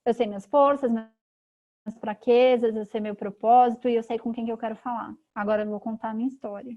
Eu sei minhas forças, minhas fraquezas, eu sei meu propósito e eu sei com quem que eu quero falar. Agora eu vou contar a minha história.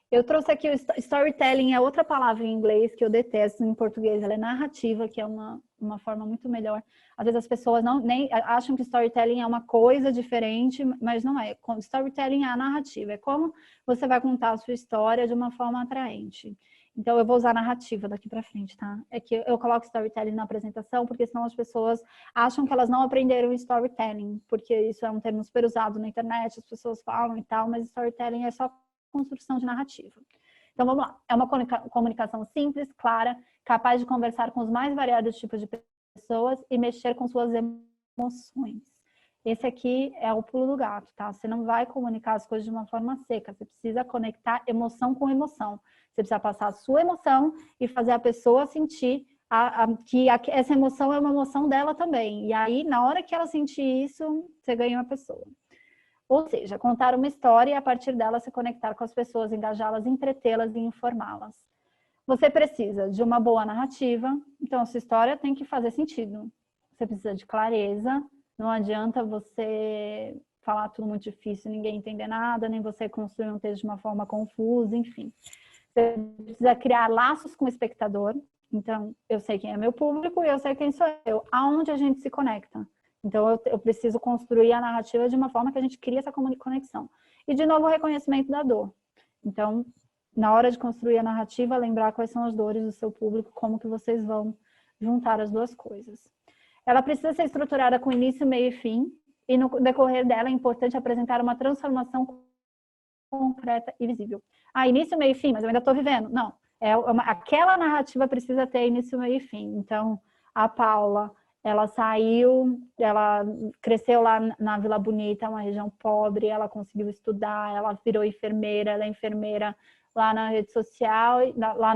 Eu trouxe aqui o storytelling, é outra palavra em inglês que eu detesto, em português ela é narrativa, que é uma forma muito melhor. Às vezes as pessoas nem acham que storytelling é uma coisa diferente, mas não é. Storytelling é a narrativa, é como você vai contar a sua história de uma forma atraente. Então eu vou usar narrativa daqui para frente, tá? É que eu coloco storytelling na apresentação, porque senão as pessoas acham que elas não aprenderam storytelling, porque isso é um termo super usado na internet, as pessoas falam e tal, mas storytelling é só construção de narrativa. Então vamos lá, é uma comunicação simples, clara, capaz de conversar com os mais variados tipos de pessoas e mexer com suas emoções. Esse aqui é o pulo do gato, tá? Você não vai comunicar as coisas de uma forma seca, você precisa conectar emoção com emoção. Você precisa passar a sua emoção e fazer a pessoa sentir que essa emoção é uma emoção dela também. E aí, na hora que ela sentir isso, você ganha a pessoa. Ou seja, contar uma história e a partir dela se conectar com as pessoas, engajá-las, entretê-las e informá-las. Você precisa de uma boa narrativa, então a sua história tem que fazer sentido. Você precisa de clareza, não adianta você falar tudo muito difícil, ninguém entender nada, nem você construir um texto de uma forma confusa, enfim. Você precisa criar laços com o espectador, então eu sei quem é meu público e eu sei quem sou eu. Aonde a gente se conecta? Então, eu preciso construir a narrativa de uma forma que a gente cria essa conexão. E, de novo, o reconhecimento da dor. Então, na hora de construir a narrativa, lembrar quais são as dores do seu público, como que vocês vão juntar as duas coisas. Ela precisa ser estruturada com início, meio e fim, e no decorrer dela é importante apresentar uma transformação concreta e visível. Início, meio e fim, mas eu ainda estou vivendo. Não, aquela narrativa precisa ter início, meio e fim. Então, a Paula, ela saiu, ela cresceu lá na Vila Bonita, uma região pobre, ela conseguiu estudar, ela virou enfermeira, ela é enfermeira lá na rede social, lá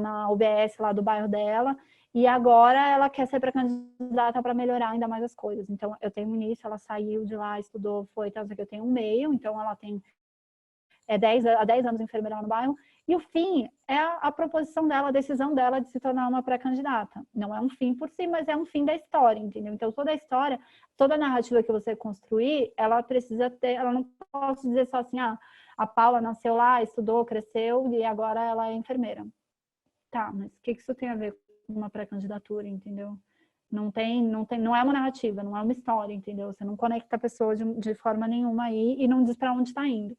na UBS, lá do bairro dela, e agora ela quer ser pré-candidata para melhorar ainda mais as coisas. Então, eu tenho um início, ela saiu de lá, estudou, foi, então, eu tenho um meio, então ela tem há 10 anos enfermeira lá no bairro, e o fim é a proposição dela, a decisão dela de se tornar uma pré-candidata. Não é um fim por si, mas é um fim da história, entendeu? Então, toda a história, toda a narrativa que você construir, ela precisa ter, ela não pode dizer só assim, a Paula nasceu lá, estudou, cresceu, e agora ela é enfermeira. Tá, mas o que isso tem a ver com uma pré-candidatura, entendeu? Não é uma narrativa, não é uma história, entendeu? Você não conecta a pessoa de forma nenhuma aí e não diz para onde está indo.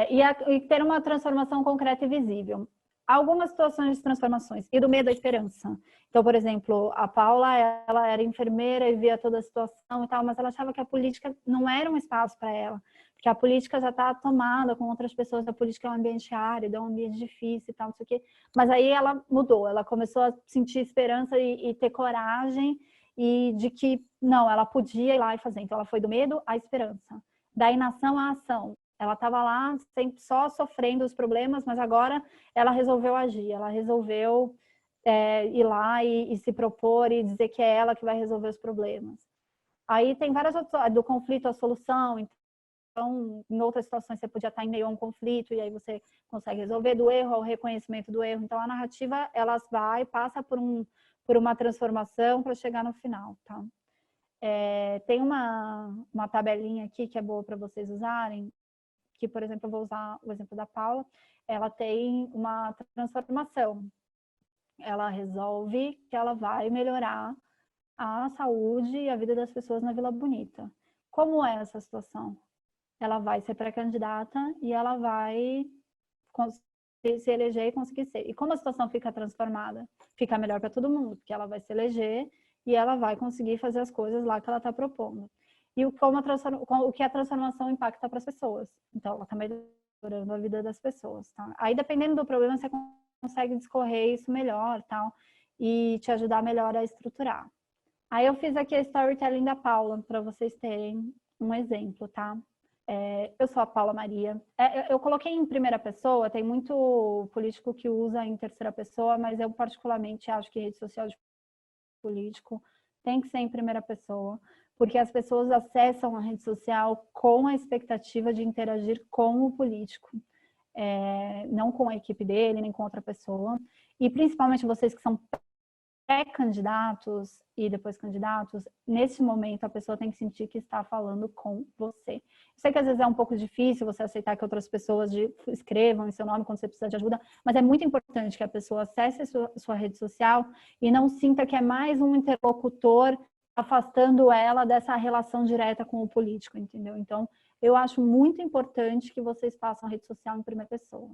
E ter uma transformação concreta e visível. Algumas situações de transformações, e do medo à esperança. Então, por exemplo, a Paula, ela era enfermeira e via toda a situação e tal, mas ela achava que a política não era um espaço para ela, porque a política já está tomada com outras pessoas, a política é um ambiente árido, é um ambiente difícil e tal, não sei o quê. Mas aí ela mudou, ela começou a sentir esperança e ter coragem, e de que, não, ela podia ir lá e fazer. Então, ela foi do medo à esperança, da inação à ação. Ela estava lá sempre só sofrendo os problemas, mas agora ela resolveu agir, ela resolveu ir lá e se propor e dizer que é ela que vai resolver os problemas. Aí tem várias outras, do conflito à solução, então em outras situações você podia estar em meio a um conflito e aí você consegue resolver, do erro ao reconhecimento do erro. Então a narrativa, ela passa por uma transformação para chegar no final, tá? Tem uma tabelinha aqui que é boa para vocês usarem, que, por exemplo, eu vou usar o exemplo da Paula, ela tem uma transformação. Ela resolve que ela vai melhorar a saúde e a vida das pessoas na Vila Bonita. Como é essa situação? Ela vai ser pré-candidata e ela vai se eleger e conseguir ser. E como a situação fica transformada? Fica melhor para todo mundo, porque ela vai se eleger e ela vai conseguir fazer as coisas lá que ela está propondo. E o que a transformação impacta para as pessoas. Então, ela está melhorando a vida das pessoas, tá? Aí, dependendo do problema, você consegue discorrer isso melhor, tal, e te ajudar melhor a estruturar. Aí, eu fiz aqui a storytelling da Paula, para vocês terem um exemplo, tá? Eu sou a Paula Maria. Eu coloquei em primeira pessoa, tem muito político que usa em terceira pessoa, mas eu particularmente acho que rede social de político tem que ser em primeira pessoa, porque as pessoas acessam a rede social com a expectativa de interagir com o político, não com a equipe dele, nem com outra pessoa. E principalmente vocês que são pré-candidatos e depois candidatos, nesse momento a pessoa tem que sentir que está falando com você. Eu sei que às vezes é um pouco difícil você aceitar que outras pessoas escrevam em seu nome quando você precisa de ajuda, mas é muito importante que a pessoa acesse a sua rede social e não sinta que é mais um interlocutor afastando ela dessa relação direta com o político, entendeu? Então, eu acho muito importante que vocês façam a rede social em primeira pessoa.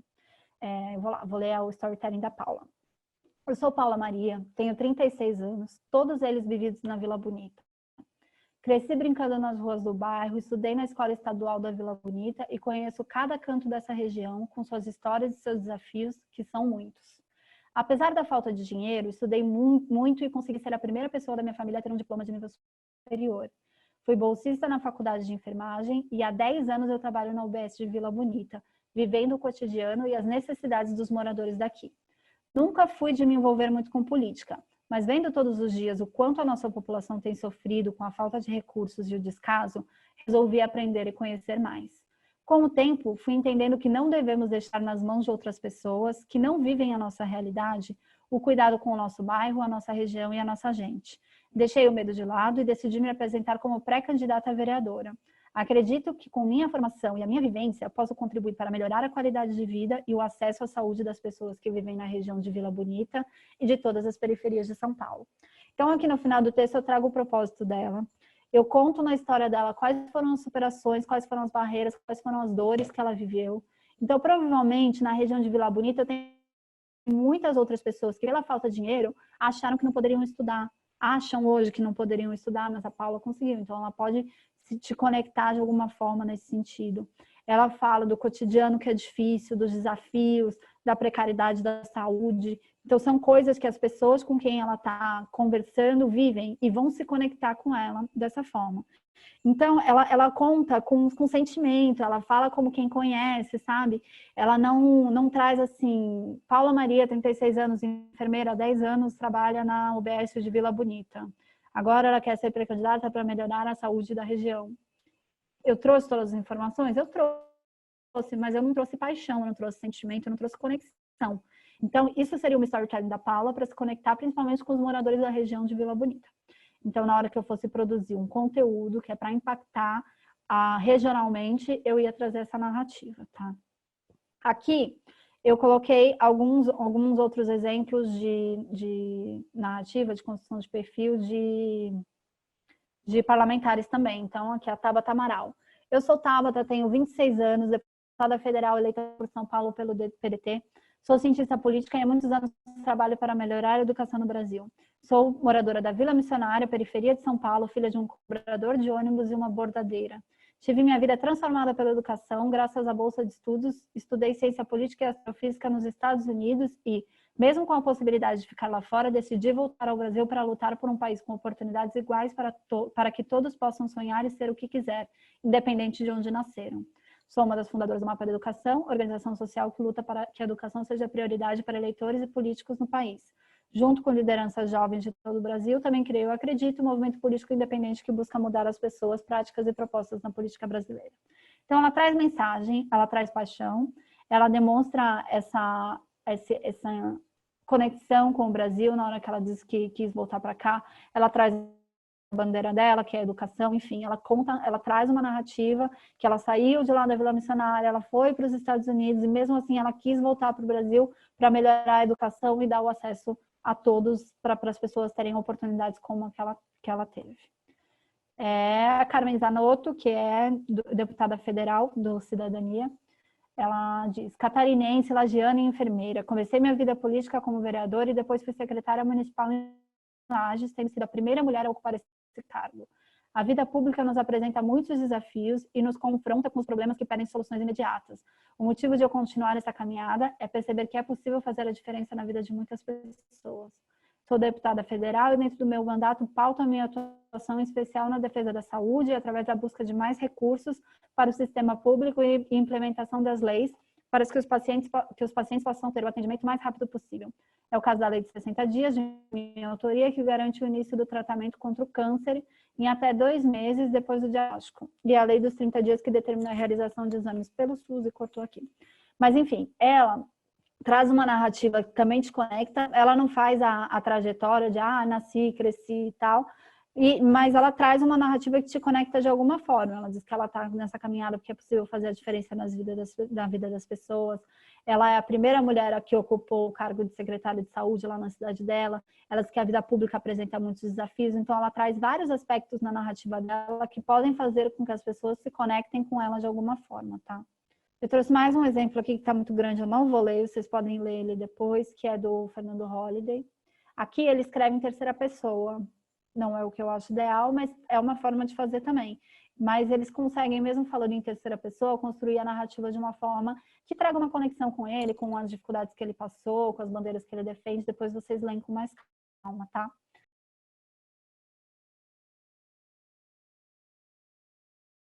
Eu vou ler o storytelling da Paula. Eu sou Paula Maria, tenho 36 anos, todos eles vividos na Vila Bonita. Cresci brincando nas ruas do bairro, estudei na Escola Estadual da Vila Bonita e conheço cada canto dessa região com suas histórias e seus desafios, que são muitos. Apesar da falta de dinheiro, estudei muito e consegui ser a primeira pessoa da minha família a ter um diploma de nível superior. Fui bolsista na faculdade de enfermagem e há 10 anos eu trabalho na UBS de Vila Bonita, vivendo o cotidiano e as necessidades dos moradores daqui. Nunca fui de me envolver muito com política, mas vendo todos os dias o quanto a nossa população tem sofrido com a falta de recursos e o descaso, resolvi aprender e conhecer mais. Com o tempo, fui entendendo que não devemos deixar nas mãos de outras pessoas que não vivem a nossa realidade o cuidado com o nosso bairro, a nossa região e a nossa gente. Deixei o medo de lado e decidi me apresentar como pré-candidata a vereadora. Acredito que com minha formação e a minha vivência posso contribuir para melhorar a qualidade de vida e o acesso à saúde das pessoas que vivem na região de Vila Bonita e de todas as periferias de São Paulo. Então aqui no final do texto eu trago o propósito dela. Eu conto na história dela quais foram as superações, quais foram as barreiras, quais foram as dores que ela viveu. Então provavelmente na região de Vila Bonita tem muitas outras pessoas que pela falta de dinheiro acharam que não poderiam estudar, acham hoje que não poderiam estudar, mas a Paula conseguiu. Então ela pode te conectar de alguma forma nesse sentido. Ela fala do cotidiano que é difícil, dos desafios, da precariedade da saúde. Então, são coisas que as pessoas com quem ela está conversando vivem e vão se conectar com ela dessa forma. Então, ela conta com sentimento, ela fala como quem conhece, sabe? Ela não traz assim... Paula Maria, 36 anos, enfermeira, há 10 anos, trabalha na UBS de Vila Bonita. Agora ela quer ser pré-candidata para melhorar a saúde da região. Eu trouxe todas as informações? Eu trouxe, mas eu não trouxe paixão, eu não trouxe sentimento, eu não trouxe conexão. Então, isso seria uma storytelling da Paula para se conectar principalmente com os moradores da região de Vila Bonita. Então, na hora que eu fosse produzir um conteúdo que é para impactar regionalmente, eu ia trazer essa narrativa, tá? Aqui, eu coloquei alguns outros exemplos de narrativa, de construção de perfil de parlamentares também. Então, aqui a Tabata Amaral. Eu sou Tabata, tenho 26 anos, deputada federal eleita por São Paulo pelo PDT. Sou cientista política e há muitos anos trabalho para melhorar a educação no Brasil. Sou moradora da Vila Missionária, periferia de São Paulo, filha de um cobrador de ônibus e uma bordadeira. Tive minha vida transformada pela educação, graças à bolsa de estudos. Estudei ciência política e astrofísica nos Estados Unidos e, mesmo com a possibilidade de ficar lá fora, decidi voltar ao Brasil para lutar por um país com oportunidades iguais para que todos possam sonhar e ser o que quiser, independente de onde nasceram. Sou uma das fundadoras do Mapa da Educação, organização social que luta para que a educação seja prioridade para eleitores e políticos no país. Junto com lideranças jovens de todo o Brasil, também criei o Acredito, um movimento político independente que busca mudar as pessoas, práticas e propostas na política brasileira. Então, ela traz mensagem, ela traz paixão, ela demonstra essa conexão com o Brasil na hora que ela diz que quis voltar para cá, ela traz a bandeira dela, que é a educação, enfim, ela traz uma narrativa que ela saiu de lá da Vila Missionária, ela foi para os Estados Unidos e mesmo assim ela quis voltar para o Brasil para melhorar a educação e dar o acesso a todos, para as pessoas terem oportunidades como aquela que ela teve. A Carmen Zanotto, que é deputada federal do Cidadania, ela diz: catarinense, lagiana e enfermeira. Comecei minha vida política como vereadora e depois fui secretária municipal em Lages, tendo sido a primeira mulher a ocupar esse cargo. A vida pública nos apresenta muitos desafios e nos confronta com os problemas que pedem soluções imediatas. O motivo de eu continuar essa caminhada é perceber que é possível fazer a diferença na vida de muitas pessoas. Sou deputada federal e dentro do meu mandato pauto a minha atuação especial na defesa da saúde através da busca de mais recursos para o sistema público e implementação das leis para que os pacientes possam ter o atendimento o mais rápido possível. É o caso da lei de 60 dias de minha autoria, que garante o início do tratamento contra o câncer em até 2 meses depois do diagnóstico. E a lei dos 30 dias que determina a realização de exames pelo SUS e cortou aqui. Mas, enfim, ela traz uma narrativa que também te conecta. Ela não faz a trajetória de, nasci, cresci e tal, mas ela traz uma narrativa que te conecta de alguma forma. Ela diz que ela está nessa caminhada porque é possível fazer a diferença na vida das pessoas. Ela é a primeira mulher a que ocupou o cargo de secretária de saúde lá na cidade dela. Ela diz que a vida pública apresenta muitos desafios, então ela traz vários aspectos na narrativa dela que podem fazer com que as pessoas se conectem com ela de alguma forma, tá? Eu trouxe mais um exemplo aqui que está muito grande, eu não vou ler, vocês podem ler ele depois, que é do Fernando Holliday. Aqui ele escreve em terceira pessoa, não é o que eu acho ideal, mas é uma forma de fazer também. Mas eles conseguem, mesmo falando em terceira pessoa, construir a narrativa de uma forma que traga uma conexão com ele, com as dificuldades que ele passou, com as bandeiras que ele defende. Depois vocês leem com mais calma, tá?